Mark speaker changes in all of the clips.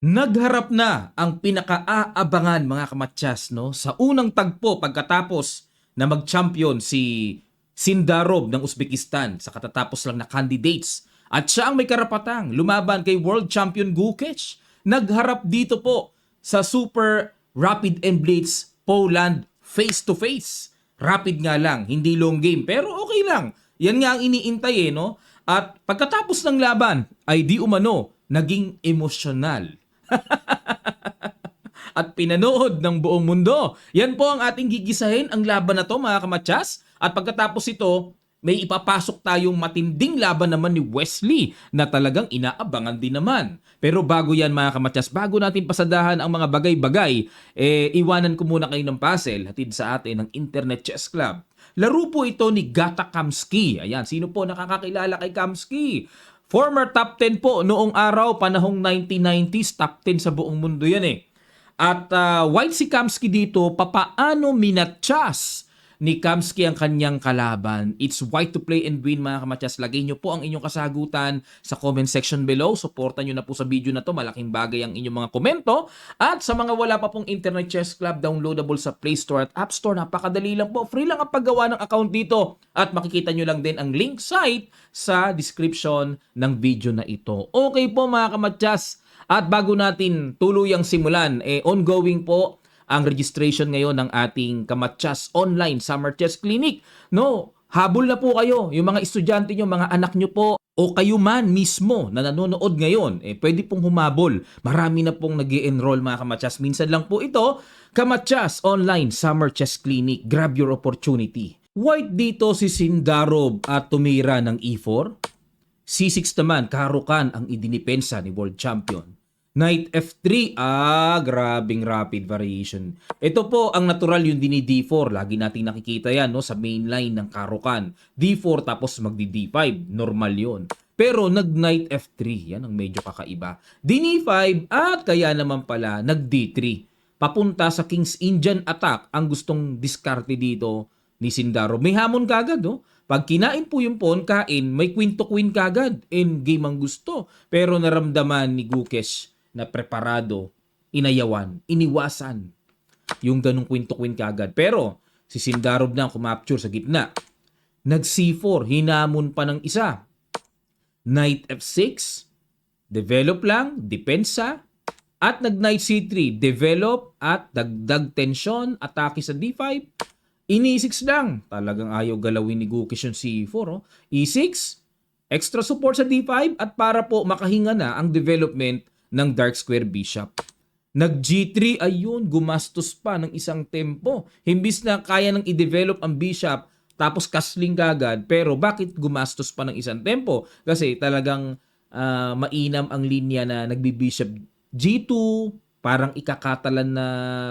Speaker 1: Nagharap na ang pinaka-aabangan mga kamatyas no sa unang tagpo pagkatapos na mag-champion si Sindarov ng Uzbekistan sa katatapos lang na candidates at siya ang may karapatang lumaban kay World Champion Gukesh. Nagharap dito po sa Super Rapid and Blitz Poland face to face. Rapid nga lang, hindi long game pero okay lang. Yan nga ang iniintay no. At pagkatapos ng laban ay di umano naging emosyonal at pinanood ng buong mundo. Yan po ang ating gigisahin, ang laban na to mga kamatsas. At pagkatapos ito, may ipapasok tayong matinding laban naman ni Wesley na talagang inaabangan din naman. Pero bago yan mga kamatsas, bago natin pasadahan ang mga bagay-bagay, iwanan ko muna kayo ng puzzle hatid sa atin ng Internet Chess Club. Laro po ito ni Gata Kamsky. Ayan, sino po nakakakilala kay Kamsky? Former top 10 po noong araw, panahong 1990s, top 10 sa buong mundo yan eh. At while si Kamsky dito, papaano minatyas ni Kamsky ang kanyang kalaban? It's white to play and win mga kamatyas. Lagay nyo po ang inyong kasagutan sa comment section below. Supportan nyo na po sa video na to. Malaking bagay ang inyong mga komento. At sa mga wala pa pong Internet Chess Club, downloadable sa Play Store at App Store. Napakadali lang po. Free lang ang paggawa ng account dito. At makikita nyo lang din ang link site sa description ng video na ito. Okay po mga kamatyas. At bago natin tuluyang simulan, ongoing po ang registration ngayon ng ating Kamatyas Online Summer Chess Clinic. No, habol na po kayo, yung mga estudyante nyo, mga anak nyo po, o kayo man mismo na nanonood ngayon, pwede pong humabol. Marami na pong nag-i-enroll mga kamatyas. Minsan lang po ito, Kamatyas Online Summer Chess Clinic. Grab your opportunity. White dito si Sindarov at tumira ng E4. C6 naman, Karukan ang idinipensa ni World Champion. Knight F3, grabing rapid variation. Ito po ang natural yung dini D4. Lagi nating nakikita yan no, sa main line ng Karukan. D4 tapos magdi D5. Normal yon. Pero nag-Knight F3, yan ang medyo kakaiba. Dini 5 at kaya naman pala nag D3. Papunta sa King's Indian attack ang gustong diskarte dito ni Sindaro. May hamon kagad, no? Pag kinain po yung pawn, kain, may queen to queen kagad. Endgame ang gusto. Pero naramdaman ni Gukesh na preparado, inayawan, iniwasan yung ganong queen to queen kagad. Pero si Sindarov na kumapture sa gitna. Nag C4, hinamon pa ng isa. Knight F6, develop lang, depensa, at nag Knight C3, develop at dagdag tensyon, atake sa D5. E6 lang. Talagang ayaw galawin ni Gukesh yung C4. Oh. E6, extra support sa D5 at para po makahinga na ang development ng dark square bishop. Nag G3, ayun, gumastos pa ng isang tempo. Himbis na kaya nang i-develop ang bishop tapos castling kagad, pero bakit gumastos pa ng isang tempo? Kasi talagang mainam ang linya na nagbi-bishop G2, parang ikakatalan na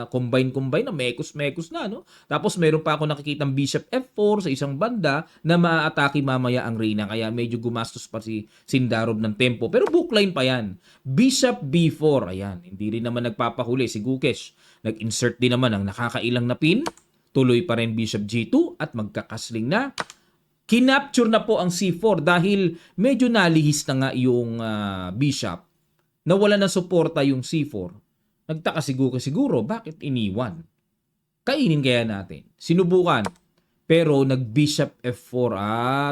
Speaker 1: combine na mekos na, no? Tapos meron pa ako nakikitang bishop F4 sa isang banda na maaatake mamaya ang reyna, kaya medyo gumastos pa si Sindarov ng tempo. Pero bookline pa yan. Bishop B4, ayan, hindi rin naman nagpapahuli si Gukesh. Nag-insert din naman ang nakakailang na pin. Tuloy pa rin bishop G2 at magkakasling na. Kinapture na po ang C4 dahil medyo nalihis na nga yung bishop. Nawala na suporta yung C4. Nagtaka siguro, bakit iniwan? Kainin kaya natin. Sinubukan. Pero nag-bishop F4.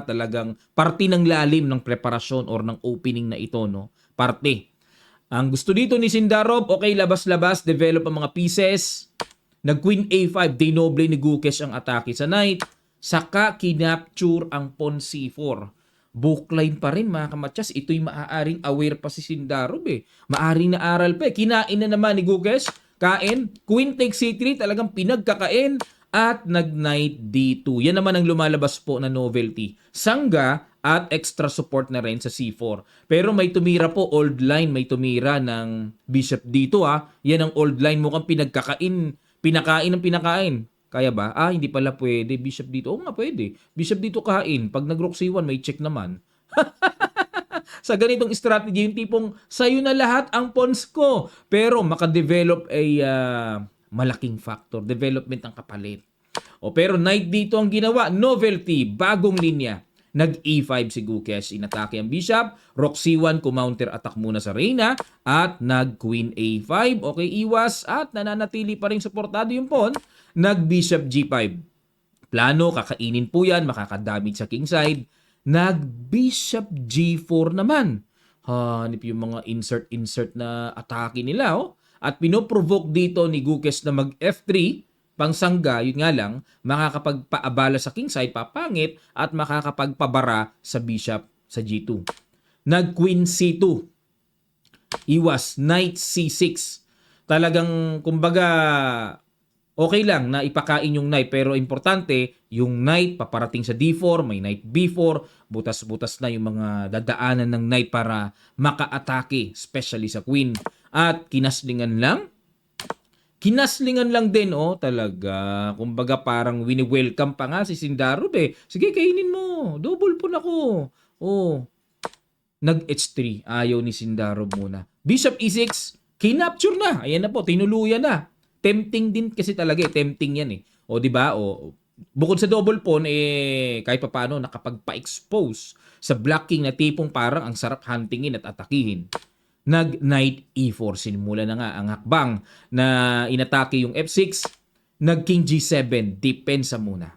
Speaker 1: Talagang parte ng lalim ng preparasyon or ng opening na ito, no? Parte. Ang gusto dito ni Sindarov, okay, labas-labas, develop ang mga pieces. Nag-queen A5, dinoble ni Gukesh ang atake sa knight. Saka kinapture ang pawn C4. Bookline pa rin mga kamatyas. Ito'y maaaring aware pa si Sindarov Maaring naaral pa Kinain na naman ni Gukesh. Kain. Queen takes C3. Talagang pinagkakain. At nag-knight D2. Yan naman ang lumalabas po na novelty. Sangga at extra support na rin sa C4. Pero may tumira po. Old line. May tumira ng bishop D2 Yan ang old line. Mukhang pinagkakain. Pinakain ng pinakain. Kaya ba? Hindi pala pwede. Bishop dito. Oo nga, pwede. Bishop dito kain. Pag nag-rook C1, may check naman. Sa ganitong strategy, yung tipong sayo na lahat ang pawns ko. Pero makadevelop ay malaking factor. Development ang kapalit. Pero knight dito ang ginawa. Novelty. Bagong linya. Nag E5 si Gukesh, inatake ang bishop. Rook C1, kumounter attack muna sa Reyna. At nag Queen A5, okay, iwas. At nananatili pa rin suportado yung pawn. Nag Bishop G5. Plano, kakainin po yan, makakadamage sa kingside. Nag Bishop G4 naman. Hanip yung mga insert na atake nila, oh. At pinoprovoke dito ni Gukesh na mag F3, pangsangga, yun nga lang, makakapagpaabala sa kingside, papangit, at makakapagpabara sa bishop sa G2. Nag Queen C2. Iwas, Knight C6. Talagang, kumbaga, okay lang na ipakain yung knight, pero importante, yung knight paparating sa D4, may knight B4, butas-butas na yung mga dadaanan ng knight para maka-atake, especially sa queen. At kinaslingan lang din, oh, talaga. Kumbaga parang wini-welcome pa nga si Sindarob eh. Sige, kainin mo. Double po na ako. Oh. Nag-H3. Ayaw ni Sindarob muna. Bishop E6. Kinapture na. Ayan na po. Tinuluyan na. Tempting din kasi talaga eh. Tempting yan eh. O, di ba? O, bukod sa double pawn, eh, kahit pa paano, nakapagpa-expose sa blocking na tipong parang ang sarap huntingin at atakihin. Nag-Knight E4. Sinimula na nga ang hakbang na inatake yung F6. Nag-King G7. Depensa muna.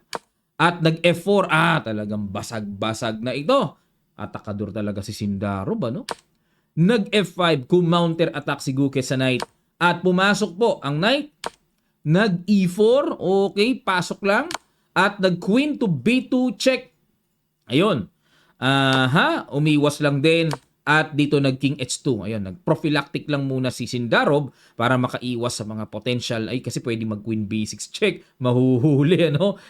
Speaker 1: At nag-F4. Talagang basag-basag na ito. Atakador talaga si Sindarob, ano? Nag-F5. Counter attack si Gukesh sa Knight. At pumasok po ang Knight. Nag-E4. Okay, pasok lang. At nag-Queen to B2 check. Ayun. Umiwas lang din. At dito nag-King H2. Ayun, nag-prophylactic lang muna si Sindarob para makaiwas sa mga potential. Ay, kasi pwede mag-Queen B6 check. Mahuhuli, ano?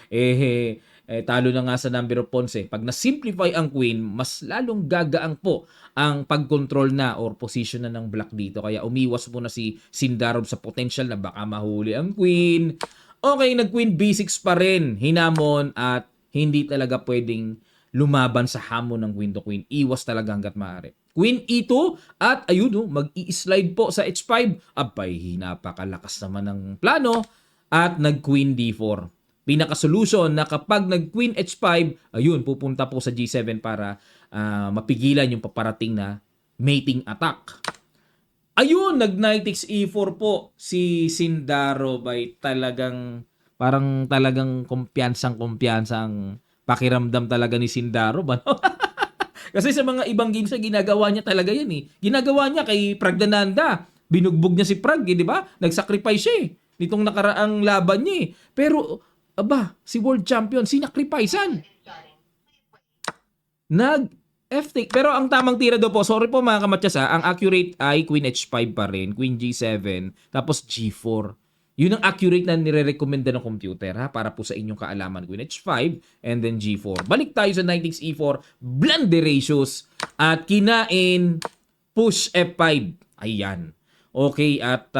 Speaker 1: Talo na nga sa number of pawns eh. Pag na-simplify ang queen, mas lalong gagaang po ang pag-control na or position na ng black dito. Kaya umiwas muna si Sindarob sa potential na baka mahuli ang queen. Okay, nag-Queen B6 pa rin. Hinamon at hindi talaga pwedeng lumaban sa hamon ng queen to queen. Iwas talaga hanggat maaari. Queen E2 at ayun, mag-i-slide po sa H5. Abay, napakalakas naman ng plano. At nag-Queen D4. Pinaka-solution na kapag nag-Queen H5, ayun, pupunta po sa G7 para mapigilan yung paparating na mating attack. Ayun, nag-Knight E4 po si Sindarob ay talagang parang talagang kumpiyansang pakiramdam talaga ni Sindarob, ano? Kasi sa mga ibang games na ginagawa niya talaga yan eh. Ginagawa niya kay Pragdananda. Binugbog niya si Prag, di ba? Nag-sacrifice siya eh. Nitong nakaraang laban niya eh. Pero, si world champion, sinakripisan. Nag-F-take. Pero ang tamang tira daw po, sorry po mga kamatyas ang accurate ay Queen H5 pa rin, Queen G7, tapos G4. Yun ang accurate na nire-recommenda ng computer para po sa inyong kaalaman. Queen H5 and then G4. Balik tayo sa Knight E4, blunder ratios at kinain push F5. Ayan. Okay, at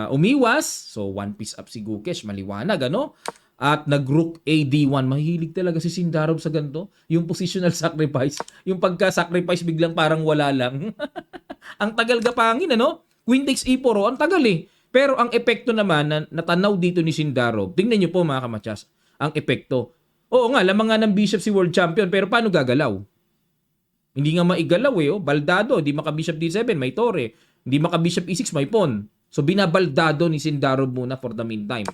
Speaker 1: umiwas. So, one piece up si Gukesh. Maliwanag, ano? At nag-Rook AD1. Mahilig talaga si Sindarob sa ganito. Yung positional sacrifice. Yung pagka-sacrifice biglang parang wala lang. Ang tagal gapangin, ano? Queen takes E4, ang tagal eh. Pero ang epekto naman na natanaw dito ni Sindarob, tingnan nyo po mga kamatyas, ang epekto. Oo nga, lamang nga ng bishop si world champion, pero paano gagalaw? Hindi nga maigalaw eh. Baldado, di maka-bishop D7, may tore. Hindi maka-bishop E6, may pawn. So binabaldado ni Sindarob muna for the meantime.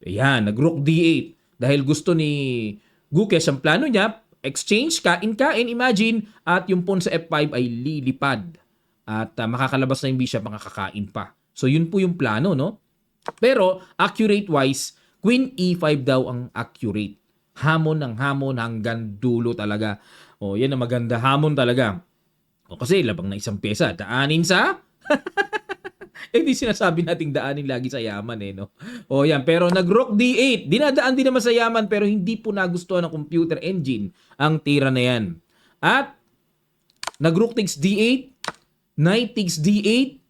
Speaker 1: Ayan, nag-Rook D8. Dahil gusto ni Gukesh ang plano niya, exchange, kain-kain, imagine, at yung pawn sa F5 ay lilipad. At makakalabas na yung bishop, makakakain pa. So yun po yung plano, no? Pero accurate-wise, Queen E5 daw ang accurate. Hamon ng hamon hanggang dulo talaga. O, yan ang maganda. Hamon talaga. O kasi labang na isang pyesa, daanin sa... Hindi sinasabi nating daanin lagi sa yaman eh, no? O yan, pero nag-Rook D8. Dinadaan din naman sa yaman pero hindi po nagustuhan ng computer engine ang tira na yan. At nag-Rook takes D8, Knight takes D8,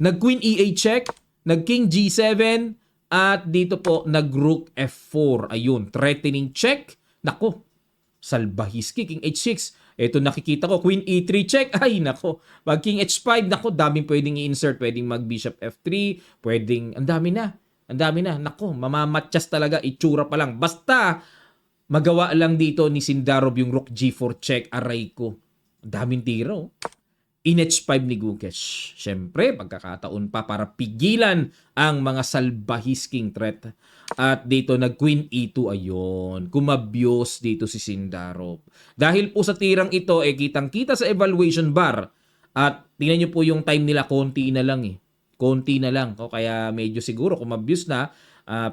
Speaker 1: nag-Queen E8 check, nag-King G7, at dito po nag-Rook F4. Ayun, threatening check. Nako, salbahiski, King H6. Ito nakikita ko, Queen E3 check. Ay, nako. Pag King H5, nako, daming pwedeng i-insert. Pwedeng mag-Bishop F3, pwedeng, ang dami na. Nako, mamamatyas talaga, itsura pa lang. Basta, Magawa lang dito ni Sindarov yung rook G4 check. Aray ko. Ang daming tira, oh. In H5 ni Gukesh. Siyempre, pagkakataon pa para pigilan ang mga salbahisking threat. At dito nag-Queen E2, ayun. Kumabyos dito si Sindarov. Dahil po sa tirang ito, kitang-kita sa evaluation bar. At tingnan nyo po yung time nila, konti na lang eh. Konti na lang. O, kaya medyo siguro kumabyos na,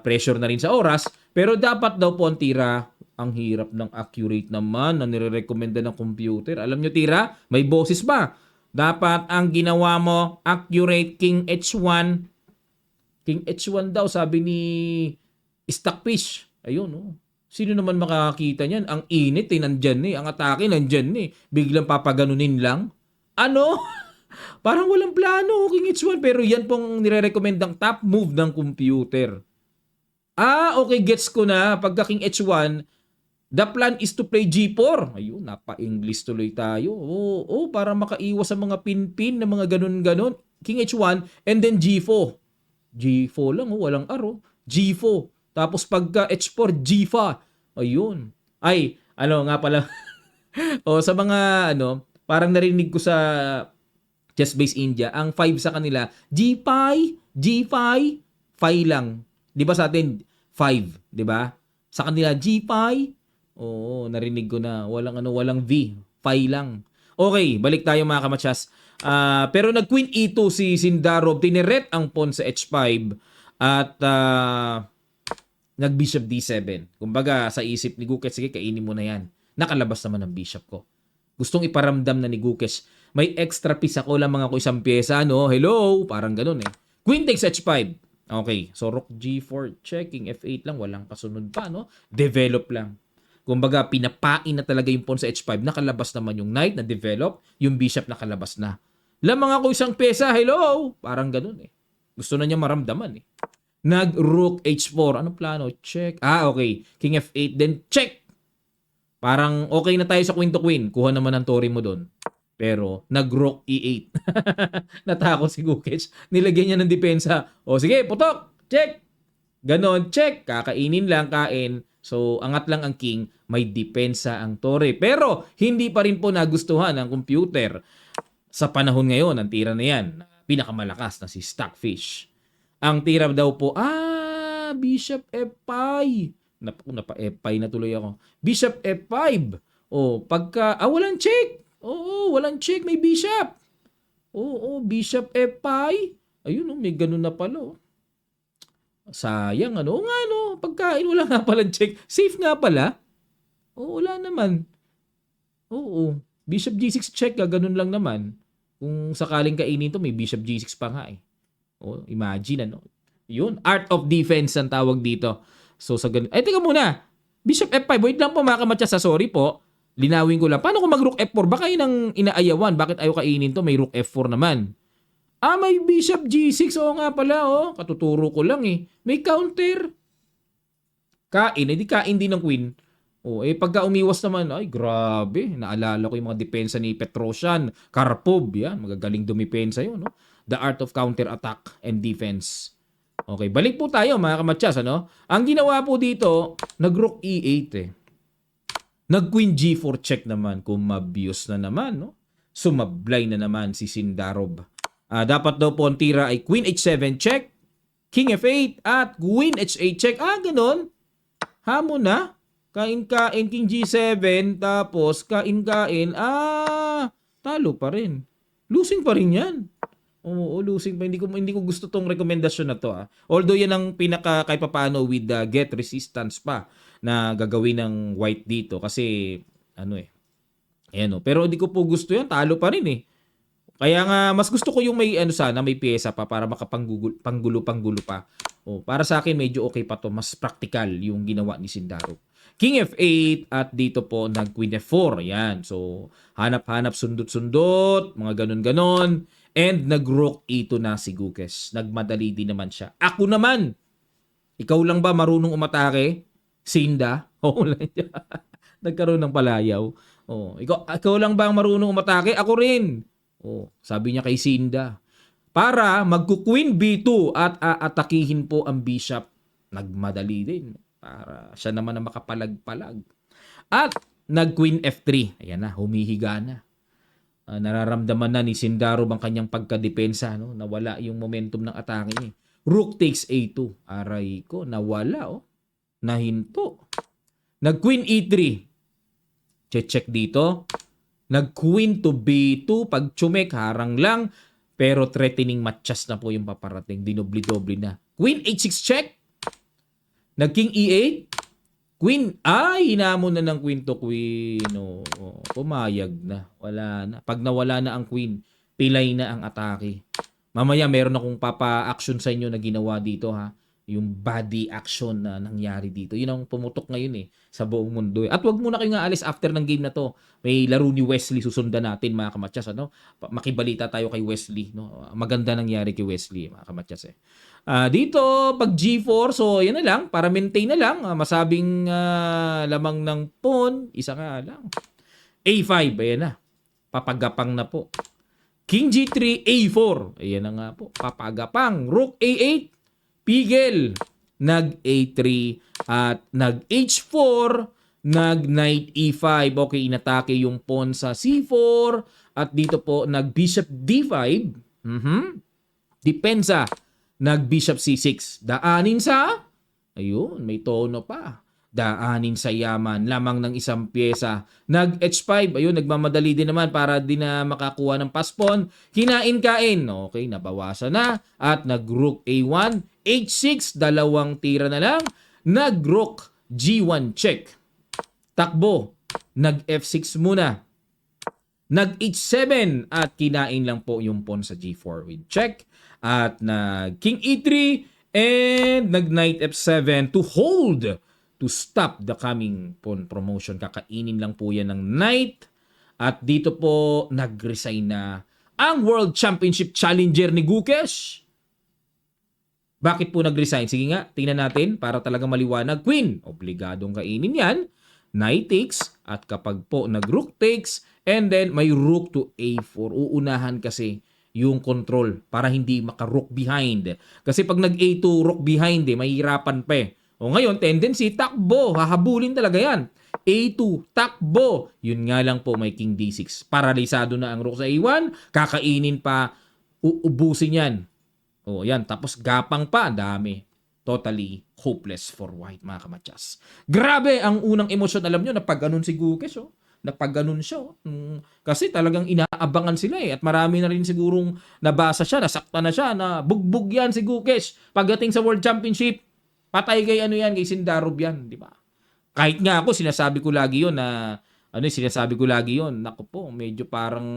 Speaker 1: pressure na rin sa oras. Pero dapat daw po ang tira, ang hirap ng accurate naman na nire-recommenda ng computer. Alam nyo tira, may boses ba? Dapat ang ginawa mo, accurate King H1. King H1 daw, sabi ni Stockfish. Ayun, oh. Sino naman makakakita niyan? Ang init nandyan Ang atake nandyan Biglang papaganunin lang. Ano? Parang walang plano, King H1. Pero yan pong nire-recommendang top move ng computer. Okay, gets ko na. Pagka King H1, the plan is to play G4. Ayun, napa-English tuloy tayo. Para makaiwas sa mga pin-pin na mga ganun-ganon. King H1 and then G4. G4 lang, walang aro. G4. Tapos pagka H4, G5. Ayun. Ay, ano nga pala. Sa mga, parang narinig ko sa Chess Base India, ang 5 sa kanila, G5, G5, 5 lang. Di ba sa atin, 5, di ba? Sa kanila, G5, oo, narinig ko na. Walang V. Phi lang. Okay, balik tayo mga kamatsas. Pero nag-Queen E2 si Sindarov. Tineret ang pawn sa H5. At nag-Bishop D7. Kumbaga, sa isip ni Gukesh, sige, kainin mo na yan. Nakalabas naman ang bishop ko. Gustong iparamdam na ni Gukesh, may extra piece ako, lamang ako isang pyesa, no? Hello? Parang ganun Queen takes H5. Okay, so rook G4 checking, F8 lang, walang kasunod pa, no? Develop lang. Kumbaga, pinapain na talaga yung pawn sa H5. Nakalabas naman yung knight na develop, yung bishop nakalabas na. Lamang ako isang pyesa, hello! Parang ganun Gusto na niya maramdaman Nag-rook H4. Anong plano? Check. Okay. King F8, then check! Parang okay na tayo sa queen to queen. Kuha naman ang tori mo doon. Pero, nag-rook E8. Natakot si Gukesh. Nilagyan niya ng depensa. Sige, putok! Check! Ganon, check! Kakainin lang, kain. So, angat lang ang king, may depensa ang tore. Pero, hindi pa rin po nagustuhan ng computer. Sa panahon ngayon, ang tira na yan, pinakamalakas na si Stockfish. Ang tira daw po, Bishop F5. Napa F5 na tuloy ako. Bishop F5. Pagka, walang check. Walang check, may bishop. Bishop F5. Ayun, may ganun na pala. Sayang, pagkain, wala nga palang check. Safe nga pala. Wala naman. Bishop G6 check, ganun lang naman. Kung sakaling kainin to, may Bishop G6 pa nga imagine, Yun, art of defense ang tawag dito. So, sa ganun. Teka muna. Bishop F5, wait lang po mga kamatsas, sorry po. Linawin ko lang. Paano kung mag-rook F4? Baka yun ang inaayawan. Bakit ayaw kainin to? May rook F4 naman. May Bishop G6. Nga pala, katuturo ko lang May counter. Kain. Hindi kain din ng queen. Pagka umiwas naman, ay grabe. Naalala ko yung mga depensa ni Petrosian, Karpov. Yan, magagaling dumipensa yun. The art of counter-attack and defense. Okay, balik po tayo mga kamatsas. Ang ginawa po dito, nag-rook E8 Nag-Queen G4 check naman. Kumabyos na naman. Sumablay na naman si Sindarov. Dapat daw po ang tira ay Queen H7 check, King F8 at Queen H8 check. Ganon. Hamon na. Kain-kain King G7 tapos kain-kain. Talo pa rin. Losing pa rin yan. Losing pa. Hindi ko gusto tong rekomendasyon na to. Although yan ang pinaka kahit papaano with the get resistance pa na gagawin ng white dito kasi pero hindi ko po gusto yan, talo pa rin kaya nga mas gusto ko yung may sana may pyesa pa para makapanggulo pa. Para sa akin medyo okay pa to, mas practical yung ginawa ni Sindarov. King F8 at dito po nag Queen F4. Yan. So hanap-hanap sundot-sundot, mga ganon-ganon. And nag-rook E2 na si Gukesh. Nagmadali din naman siya. Ako naman, ikaw lang ba marunong umatake? Sinda? Nagkaroon ng palayaw. Ikaw lang ba ang marunong umatake? Ako rin. Sabi niya kay Sinda. Para magku-Queen B2 at aatakihin po ang bishop. Nagmadali din. para siya naman ang makapalag-palag. At nag-Queen F3. Ayan na, humihiga na. Nararamdaman na ni Sindarob ang kanyang pagkadepensa, no? Nawala yung momentum ng atake niya. Rook takes A2. Aray ko, nawala, oh. Nahinto. Nag-Queen E3. Check dito. Nag-Queen to B2. Pag chumek, harang lang. Pero threatening matchas na po yung paparating. Dinobli-dobli na. Queen H6 check. Nag-King E8. Queen, hinamon na ng queen to queen. Pumayag na. Wala na. Pag nawala na ang queen, pilay na ang atake. Mamaya meron akong papa-action sa inyo na ginawa dito, ha. Yung body action na nangyari dito. Yun ang pumutok ngayon sa buong mundo. At wag muna kayong aalis after ng game na to. May laro ni Wesley susundan natin, mga kamatyas. Makibalita tayo kay Wesley. No? Maganda nangyari kay Wesley, mga kamatyas. Dito, pag G4, so yan na lang, para maintain na lang, masabing lamang ng pawn, isa nga lang. A5, ayan na, papagapang na po. King G3, A4, ayan na nga po, papagapang. Rook A8, pigil, nag A3, at nag H4, nag Knight E5, okay, inatake yung pawn sa C4, at dito po, nag Bishop D5, depensa, nag-Bishop C6. Daanin sa, ayun, may tono pa. Daanin sa yaman, lamang ng isang pyesa. Nag-H5, ayun, nagmamadali din naman para di na makakuha ng paspon. Kinain-kain, okay, nabawasan na. At nag-Rook A1, H6, dalawang tira na lang. Nag-Rook G1 check. Takbo, nag-F6 muna. Nag-H7 at kinain lang po yung pawn sa G4 with check. At nag-King E3 and nag-Knight F7 to hold, to stop the coming pawn promotion. Kakainin lang po yan ng Knight. At dito po nag-resign na ang World Championship Challenger ni Gukesh. Bakit po nag-resign? Sige nga, tingnan natin para talaga maliwanag. Queen, obligadong kainin yan. Knight takes, at kapag po nag-Rook takes, and then may Rook to A4. Uunahan kasi yung control para hindi maka-rook behind. Kasi pag nag-A2, rook behind, mahihirapan pa eh. O ngayon, tendency, takbo. Hahabulin talaga yan. A2, takbo. Yun nga lang po, may King D6. Paralisado na ang rook sa A1. Kakainin pa, uubusin yan. O yan, tapos gapang pa, dami. Totally hopeless for white, mga kamatyas. Grabe ang unang emosyon. Alam nyo, napag-ganon si Gukesh, napag-ganon siya. Kasi talagang inaabangan sila eh. At marami na rin sigurong nabasa siya, nasakta na siya, na bugbog yan si Gukesh. Pagdating sa World Championship, patay kay kay Sindarob yan, di ba? Kahit nga ako, sinasabi ko lagi yon na, naku po, medyo parang,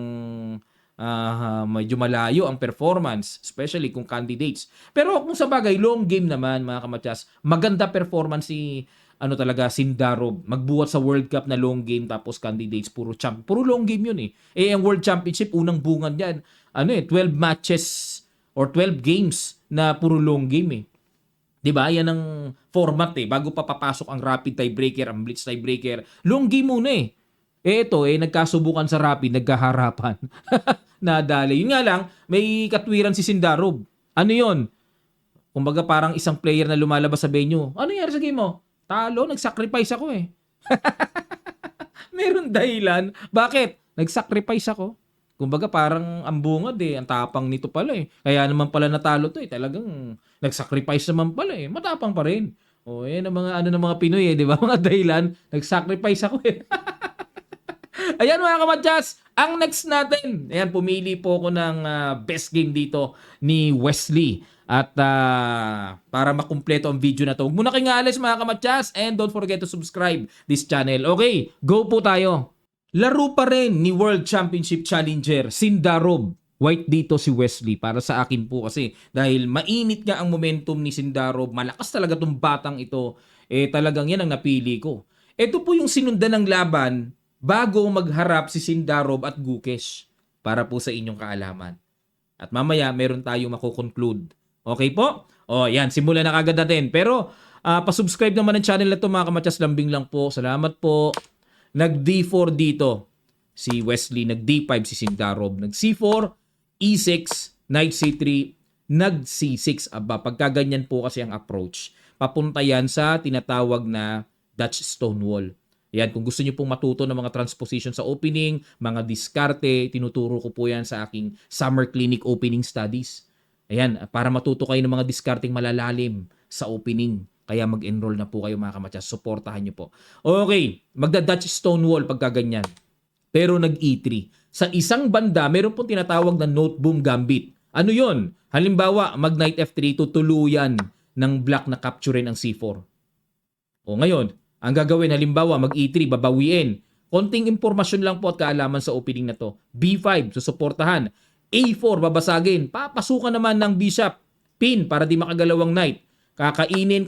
Speaker 1: medyo malayo ang performance, especially kung candidates. Pero kung sa bagay, long game naman, mga kamatyas, maganda performance si Sindarob. Magbuhat sa World Cup na long game, tapos candidates puro long game yun eh. Ang World Championship unang bungan diyan. 12 matches or 12 games na puro long game eh. 'Di ba? Yan ang format eh. Bago pa papasok ang rapid tiebreaker, ang blitz tiebreaker, long game muna eh. Ito nagkasubukan sa rapid, nagkaharapan. Nadali. Yun nga lang, may katwiran si Sindarob. Ano yun? Kumbaga parang isang player na lumalabas sa venue. Ano nangyari sa game mo? Talo, nag-sacrifice ako eh. Meron dahilan. Bakit? Nag-sacrifice ako. Kumbaga parang ang bungad eh. Ang tapang nito pala eh. Kaya naman pala natalo to eh. Talagang nag-sacrifice naman pala eh. Matapang pa rin. Yan ang mga ng mga Pinoy eh. Di ba? Mga dahilan. Nag-sacrifice ako eh. Ayan mga kamadyas, ang next natin. Ayan, pumili po ako ng best game dito ni Wesley. At para makumpleto ang video na to, huwag muna kayong alis mga kamadyas, and don't forget to subscribe this channel. Okay, go po tayo. Laro pa rin ni World Championship Challenger Sindarob. White dito si Wesley para sa akin po kasi dahil mainit nga ang momentum ni Sindarob, malakas talaga tong batang ito, talagang yan ang napili ko. Ito po yung sinundan ng laban bago magharap si Sindarob at Gukesh para po sa inyong kaalaman. At mamaya meron tayong makukonclude. Okay po? Yan, simulan na kagad natin. Pero pa-subscribe naman ng channel na to mga kamatyas, lambing lang po. Salamat po. Nag-D4 dito si Wesley, nag-D5 si Sindarob, nag-C4, E6, Knight C3, nag-C6. Aba, pagkaganyan po kasi ang approach. papunta yan sa tinatawag na Dutch Stonewall. Yan, kung gusto niyo pong matuto ng mga transposition sa opening, mga diskarte, tinuturo ko po yan sa aking Summer Clinic Opening Studies. Ayan, para matuto kayo ng mga diskarteng malalalim sa opening. Kaya mag-enroll na po kayo mga kamatsas. Suportahan niyo po. Okay, magda-Dutch Stonewall pagka ganyan. Pero nag-E3. Sa isang banda, meron pong tinatawag na Note Boom Gambit. Ano yon? Halimbawa, mag-Knight F3, tutuluyan ng black na capturein ang C4. O ngayon, ang gagawin, halimbawa, mag-E3, babawiin. Konting impormasyon lang po at kaalaman sa opening na to. B5, susuportahan. A4, babasagin. Papasukan naman ng bishop. Pin, para di makagalawang knight. Kakainin.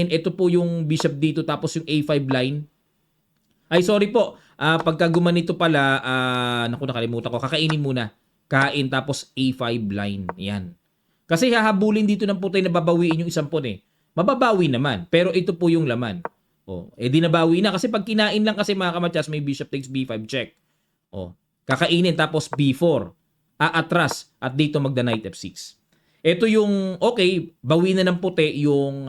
Speaker 1: Ito po yung bishop dito, tapos yung A5 line. Ay, sorry po. Pagka gumanito pala, nakalimutan ko. Kakainin muna. Kain, tapos A5 line. Yan. Kasi hahabulin dito ng putay na babawiin yung isang pawn eh. Mababawi naman. Pero ito po yung laman. Di nabawi na. Kasi pag kinain lang kasi mga kamatsas, may bishop takes B5 check. Kakainin, tapos B4. Aatras. At dito magda Knight F6. Ito yung, okay, bawi na ng puti yung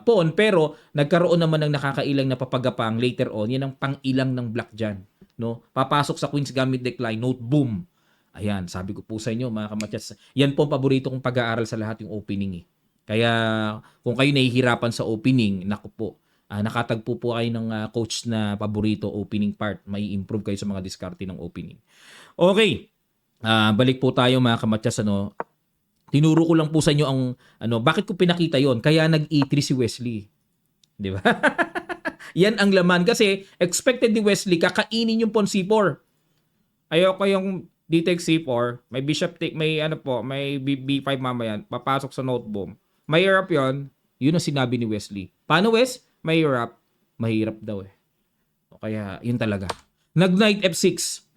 Speaker 1: pawn, pero nagkaroon naman ng nakakailang na papagapang later on. Yan ang pang-ilang ng black dyan. No? Papasok sa Queen's Gambit decline, Note Boom. Ayan, sabi ko po sa inyo mga kamatsas. Yan po ang paborito kong pag-aaral sa lahat yung opening eh. Kaya kung kayo nahihirapan sa opening, naku po, nakatagpo po kayo ng coach na paborito opening part. May improve kayo sa mga diskarte ng opening. Okay, balik po tayo mga kamatsas. Tinuro ko lang po sa inyo ang bakit ko pinakita yon. Kaya nag-E3 si Wesley. Di ba? Yan ang laman kasi expected ni Wesley kakainin yung pawn C4. Ayoko yung D takes C4, may bishop take, may may B5 mamaya, papasok sa Note Boom. Mahirap yon. Yun ang sinabi ni Wesley. Paano Wes? Mahirap. Mahirap daw eh. Kaya yun talaga. Nag-Knight F6.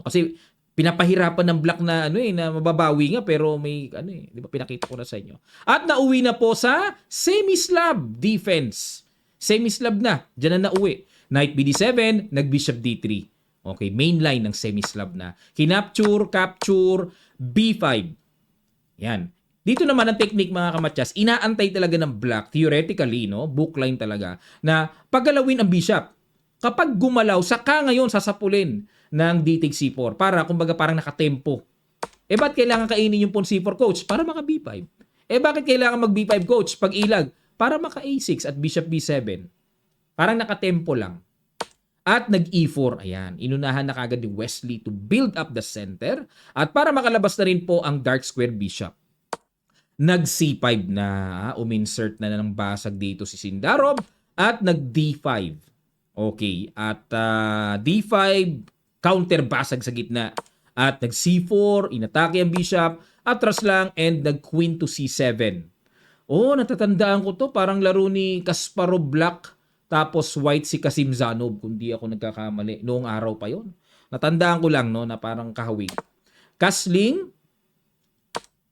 Speaker 1: Kasi pinapahirapan ng black na na mababawi nga pero may di ba pinakita ko na sa inyo. At nauwi na po sa semi-slab defense. Semi-slab na, diyan na nauwi. Knight BD7, nag-bishop D3. Okay, main line ng semi-slab na. Kinapture, capture, B5. Yan. Dito naman ang technique mga kamatsas, inaantay talaga ng black, theoretically, bookline talaga, na paggalawin ang bishop. Kapag gumalaw, saka ngayon sasapulin ng D takes C4 para kumbaga parang nakatempo. Ba't kailangan kainin yung pawn C4 coach? Para maka B5. Bakit kailangan mag B5 coach pag ilag? Para maka A6 at bishop B7. Parang nakatempo lang. At nag-E4. Ayan. Inunahan na kagad ni Wesley to build up the center. At para makalabas na rin po ang dark square bishop. Nag-C5 na. Uminsert na ng basag dito si Sindarov. At nag-D5. Okay. At D5, counter basag sa gitna. At nag-C4, inatake ang bishop. Atras lang and nag-Queen to C7. Natatandaan ko to. Parang laro ni Kasparov Black. Tapos white si Kasim Zanov, kung di ako nagkakamali. Noong araw pa yon. Natandaan ko lang na parang kahawig. Castling,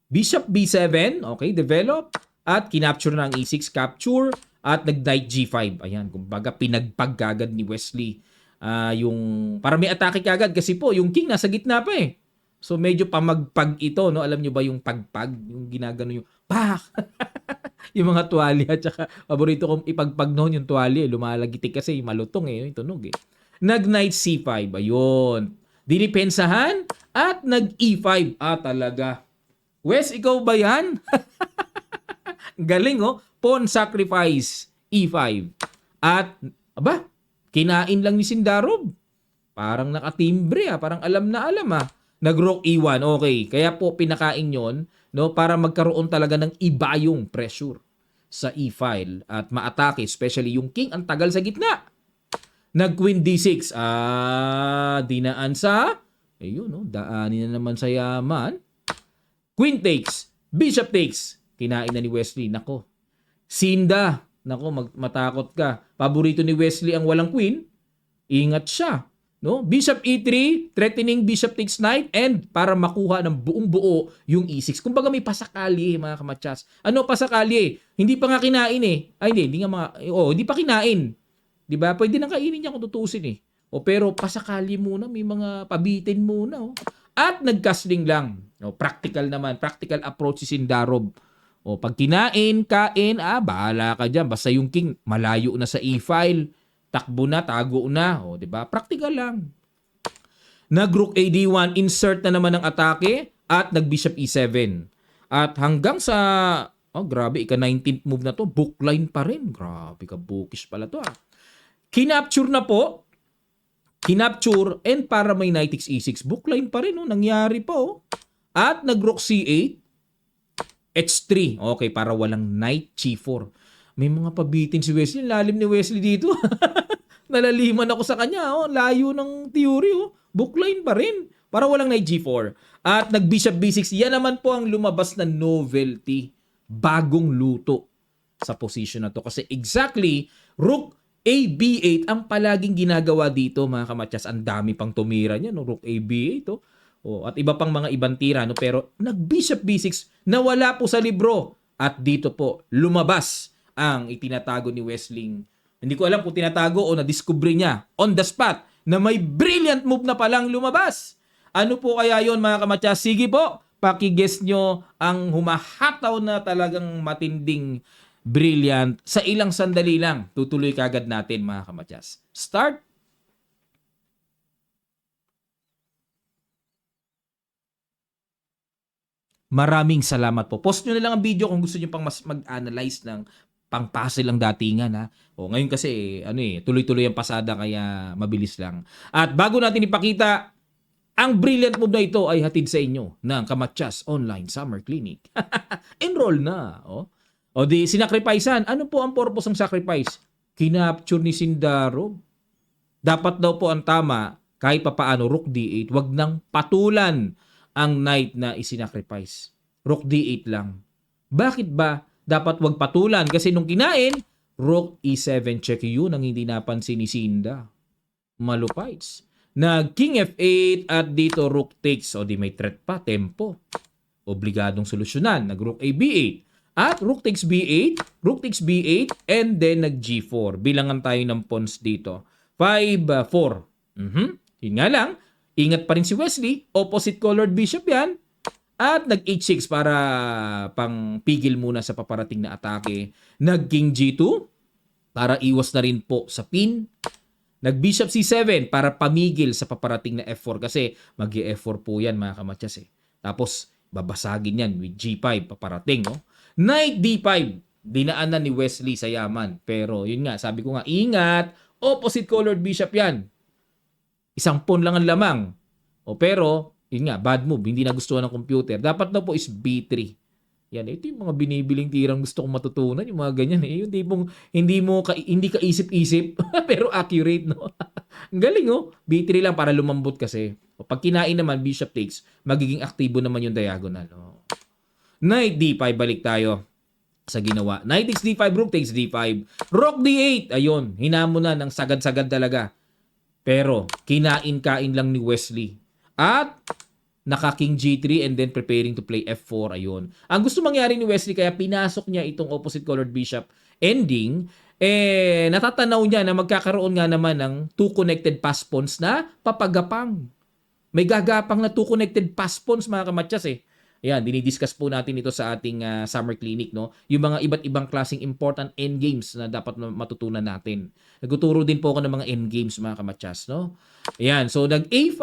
Speaker 1: Bishop B7, okay, develop. At kinapture na ang E6, capture. At nag-Knight G5. Ayan, kumbaga pinagpagkagad ni Wesley. Para may atake kagad kasi po, yung king nasa gitna pa eh. So medyo pamagpag ito, Alam nyo ba yung pagpag? Yung ginagano yung pak! Yung mga tuwalya at saka paborito kong ipagpag noon yung tuwalya. Lumalagitik kasi malutong yung tunog eh. Nag-Knight C5. Ayun. Dinipensahan at nag-E5. Talaga. Wes, ikaw ba yan? Galing Pawn sacrifice. E5. At, kinain lang ni Sindarov. Parang nakatimbre Parang alam na alam Nag-rook E1. Okay. Kaya po pinakain yon para magkaroon talaga ng iba yung pressure sa E-file at maatake, especially yung king, ang tagal sa gitna. Nag-Queen D6. Dinaan sa, daanin na naman sa yaman. Queen takes, Bishop takes. Kinain na ni Wesley. Nako. Sinda. Nako, matakot ka. Paborito ni Wesley ang walang queen. Ingat siya. Bishop E3, threatening Bishop takes knight, and para makuha ng buong buo yung E6. Kumbaga may pasakali mga kamatsas. Ano pasakali? Hindi pa nga kinain eh. Hindi pa kinain. 'Di ba? Pwede nang kainin niya kung tutusin eh. Pero pasakali muna, may mga pabitin muna At nag-castling lang. Practical naman, practical approach si Sindarov. O pag kinain, kain, bahala ka dyan. Basta yung king, malayo na sa e-file. Takbo na, tago na. O, di ba? Practical lang. Nag-rook AD1, insert na naman ang atake at nag-bishop E7. At hanggang sa, grabe, ika-19th move na to, bookline pa rin. Grabe ka, bookish pala to. Kinapture na po. Kinapture, and para may knight e6, bookline pa rin. Nangyari pa. At nag-rook C8, H3. Okay, para walang knight G4. May mga pabitin si Wesley. Lalim ni Wesley dito. Nalaliman ako sa kanya. Layo ng theory. Bookline pa rin. Para walang knight G4. At nag-bishop B6. Yan naman po ang lumabas na novelty. Bagong luto sa position na to. Kasi exactly, rook A B8 ang palaging ginagawa dito, mga kamatyas. Ang dami pang tumira niya. Rook A B8. At iba pang mga ibang tira. Pero nag-bishop B6 na wala po sa libro. At dito po, lumabas ang itinatago ni Wesley. Hindi ko alam kung tinatago o na-discover niya on the spot na may brilliant move na palang lumabas. Ano po kaya yon, mga kamatyas? Sige po, paki-guess nyo ang humahataw na talagang matinding brilliant sa ilang sandali lang. Tutuloy kagad natin, mga kamatyas. Start! Maraming salamat po. Post nyo na lang ang video kung gusto nyo pang mas mag-analyze ng pang-puzzle lang datingan, ha. Ngayon kasi tuloy-tuloy ang pasada kaya mabilis lang. At bago natin ipakita, ang brilliant move na ito ay hatid sa inyo ng Kamatyas Online Summer Clinic. Enroll na. Di sinacrificean. Ano po ang purpose ng sacrifice? Kinapture ni Sindarov. Dapat daw po ang tama, kahit papaano, rook D8, wag nang patulan ang knight na isinacrifice. Rook D8 lang. Bakit ba dapat wag patulan? Kasi nung kinain, rook E7 check, yun ang hindi napansin ni Sinda. Malupites. King F8 at dito rook takes. Di may threat pa, tempo. Obligadong solusyonan. Rook A B8. At rook takes B8, rook takes B8, and then G4. Bilangan tayo ng pawns dito. 5, 4. Yun nga lang, ingat pa rin si Wesley. Opposite colored bishop yan. At nag-H6 para pang pigil muna sa paparating na atake. Nag-King G2 para iwas na rin po sa pin. Nag-Bishop C7 para pamigil sa paparating na F4 kasi mag-F4 po yan, mga kamatyas. Tapos babasagin yan with G5 paparating. Knight D5. Dinaanan ni Wesley sa yaman. Pero yun nga, sabi ko nga, ingat. Opposite colored bishop yan. Isang pawn lang ang lamang. Pero yun nga, bad move. Hindi nagustuhan ng computer. Dapat na po is B3. Yan, ito yung mga binibiling tirang gusto kong matutunan. Yung mga ganyan. Yung tipong hindi ka isip-isip, pero accurate, no? Ang galing, B3 lang para lumambot kasi. Pag kinain naman, bishop takes, magiging aktibo naman yung diagonal. Knight D5, balik tayo sa ginawa. Knight takes D5, rook takes D5. Rook D8. Ayun, hinamo na ng sagad-sagad talaga. Pero, kinain-kain lang ni Wesley. At naka-King G3 and then preparing to play F4. Ayun. Ang gusto mangyari ni Wesley kaya pinasok niya itong opposite colored bishop ending, natatanaw niya na magkakaroon nga naman ng two connected pass pawns na papagapang. May gagapang na two connected pass pawns, mga kamatyas. Ayan, dinidiscuss po natin ito sa ating summer clinic, no? Yung mga iba't ibang klaseng important endgames na dapat matutunan natin. Nagtuturo din po ako ng mga endgames, mga kamatyas, no? Ayan, so nag-A5,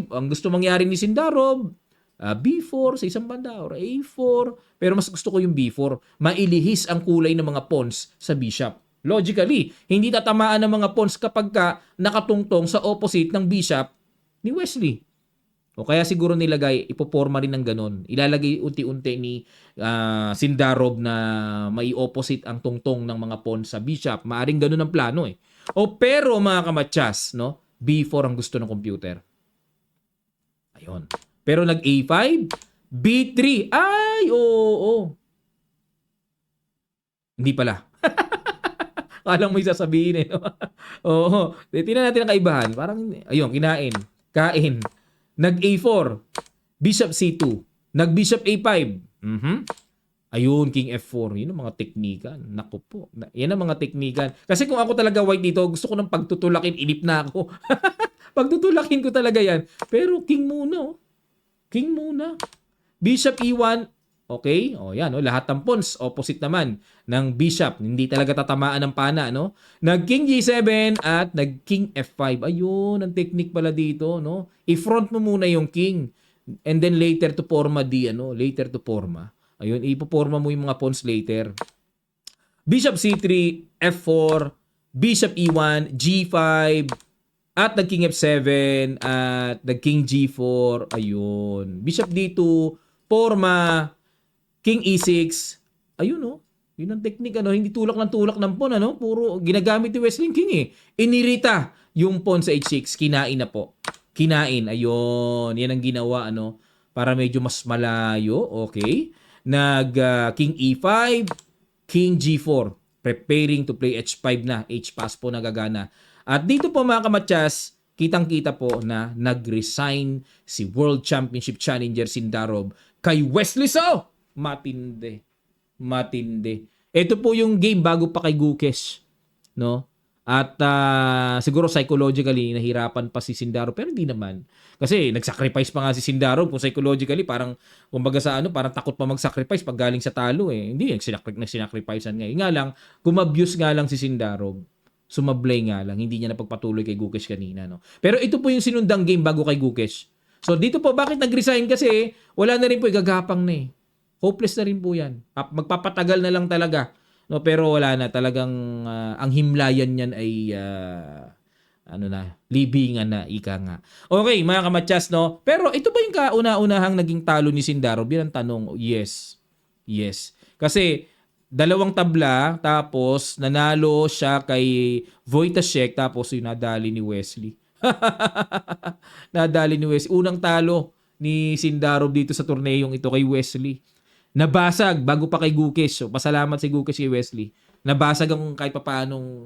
Speaker 1: ang gusto mangyari ni Sindarov, B4 sa isang banda or A4, pero mas gusto ko yung B4. Mailihis ang kulay ng mga pawns sa bishop. Logically, hindi tatamaan ng mga pawns kapag nakatungtong sa opposite ng bishop ni Wesley. O kaya siguro nilagay, ipoporma rin ng ganun. Ilalagay unti-unti ni Sindarov na may opposite ang tungtong ng mga pawn sa bishop. Maaring ganun ang plano pero mga kamatyas, no? B4 ang gusto ng computer. Ayun. Pero nag-A5, B3. Ay, oo. Hindi pala. Kalang may sasabihin no? Oo. Tingnan natin ang kaibahan. Parang, ayun, kinain. Kain. Nag-A4, Bishop C2, nag-Bishop A5. Ayun, King F4. Yun ang mga teknikan. Naku po. Yan ang mga teknikan. Kasi kung ako talaga white dito, gusto ko ng pagtutulakin, inip na ako. Pagtutulakin ko talaga yan. Pero King muna. King muna. Bishop E1. Okay? O yan, no? Lahat ng pawns opposite naman ng bishop. Hindi talaga tatamaan ng pana, no? Nag-king G7 at nag-king F5. Ayun, ang technique pala dito, no? I-front mo muna yung king and then later to forma later to forma. Ayun, ipoporma mo yung mga pawns later. Bishop C3, F4, Bishop E1, G5, at nag-king F7, at nag-king G4. Ayun. Bishop D2, forma, King E6. Ayun, no? Yun ang technique, hindi tulak ng pawn, Puro ginagamit ni Wesley King, eh. Inirita yung pawn sa H6. Kinain na po. Kinain. Ayun. Yan ang ginawa, para medyo mas malayo. Okay. King E5, King G4. Preparing to play H5 na. H-pass po nagagana. At dito po mga kamatyas, kitang-kita po na nag-resign si World Championship Challenger Sindarov kay Wesley So. Matindi. Matindi. Ito po yung game bago pa kay Gukesh. No? At siguro psychologically nahirapan pa si Sindarov, pero hindi naman. Kasi nag-sacrifice pa nga si Sindarov kung psychologically parang kumbaga sa parang takot pa mag-sacrifice pag galing sa talo eh. Hindi nag-sacrificean nga. Nga lang, kumabuse nga lang si Sindarov. Sumablay nga lang, hindi niya napagpatuloy kay Gukesh kanina, no. Pero ito po yung sinundang game bago kay Gukesh. So dito po bakit nag-resign kasi wala na rin po igagapang na eh. Hopeless na rin po 'yan. Magpapatagal na lang talaga. No, pero wala na talagang ang himlayan niyan ay libingan na ika nga. Okay, mga kamatyas, no. Pero ito ba yung kauna-unahang naging talo ni Sindarov? Yan ang tanong. Yes. Yes. Kasi dalawang tabla, tapos nanalo siya kay Wojtaszek, tapos yung nadali ni Wesley. Nadali ni Wesley. Unang talo ni Sindarov dito sa torneyong ito kay Wesley. Nabasag bago pa kay Gukesh. So, pasalamat si Gukesh kay Wesley. Nabasag ang kahit papaanong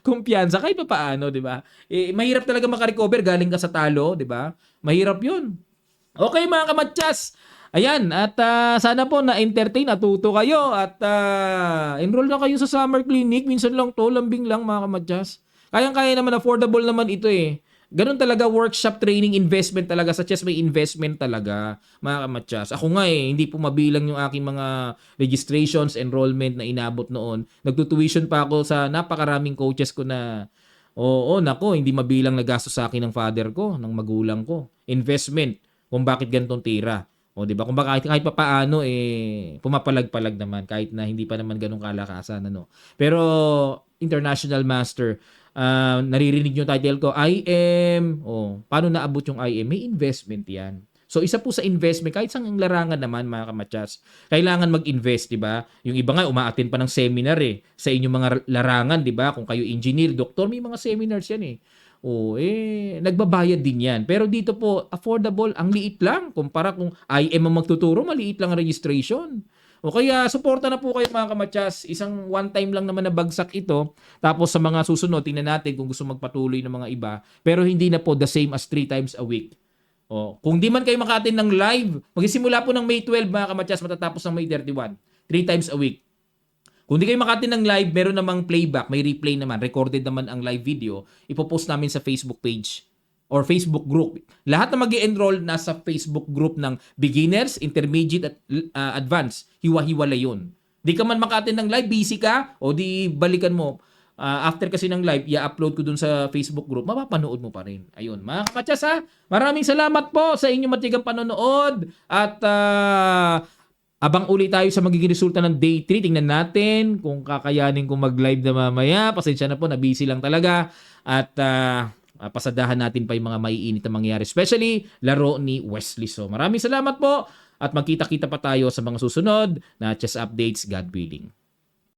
Speaker 1: kumpiyansa, kahit papaano, di ba? Mahirap talaga makarecover galing ka sa talo, di ba? Mahirap yun. Okay, mga kamatyas. Ayan, at sana po na-entertain, natuto kayo at enroll na kayo sa summer clinic. Minsan lang to, lambing lang mga kamadyas. Kayang-kaya naman, affordable naman ito eh. Ganun talaga, workshop training, investment talaga. Sa chess may investment talaga, mga kamadyas. Ako nga hindi po mabilang yung aking mga registrations, enrollment na inabot noon. Nagtutuition pa ako sa napakaraming coaches ko na nako, hindi mabilang na gastos sa akin ng father ko, ng magulang ko. Investment, kung bakit ganitong tira. O, di ba? Kung baka kahit papaano, pumapalag-palag naman, kahit na hindi pa naman ganun kalakasan, Pero, international master, naririnig yung title ko, IM, paano naabot yung IM? May investment yan. So, isa po sa investment, kahit sa larangan naman, mga kamatyas, kailangan mag-invest, di ba? Yung iba nga, umaattend pa ng seminar sa inyong mga larangan, di ba? Kung kayo engineer, doktor, may mga seminars yan nagbabayad din yan. Pero dito po, affordable, ang liit lang. Kumpara kung IM ang magtuturo, maliit lang ang registration. O kaya, suporta na po kayo mga kamatyas. Isang one time lang naman na bagsak ito. Tapos sa mga susunod, tingnan natin kung gusto magpatuloy ng mga iba. Pero hindi na po the same as 3 times a week. Kung di man kayo maka-attend ng live, magsisimula po ng May 12 mga kamatyas, matatapos ng May 31. 3 times a week. Kung di kayo maka-attend ng live, meron namang playback, may replay naman, recorded naman ang live video, ipopost namin sa Facebook page or Facebook group. Lahat na mag-i-enroll nasa Facebook group ng beginners, intermediate at advanced. Hiwa-hiwalay yun. Di ka man maka-attend ng live, busy ka, o di balikan mo. After kasi ng live, i-upload ko dun sa Facebook group, mapapanood mo pa rin. Ayun, mga kakatsas maraming salamat po sa inyong matigang panonood at abang ulit tayo sa magiging resulta ng day 3. Tingnan natin kung kakayanin kong mag-live na mamaya. Pasensya na po, na-busy lang talaga. At pasadahan natin pa yung mga maiinit na mangyayari. Especially, laro ni Wesley So. Maraming salamat po at magkita-kita pa tayo sa mga susunod na chess updates, God willing.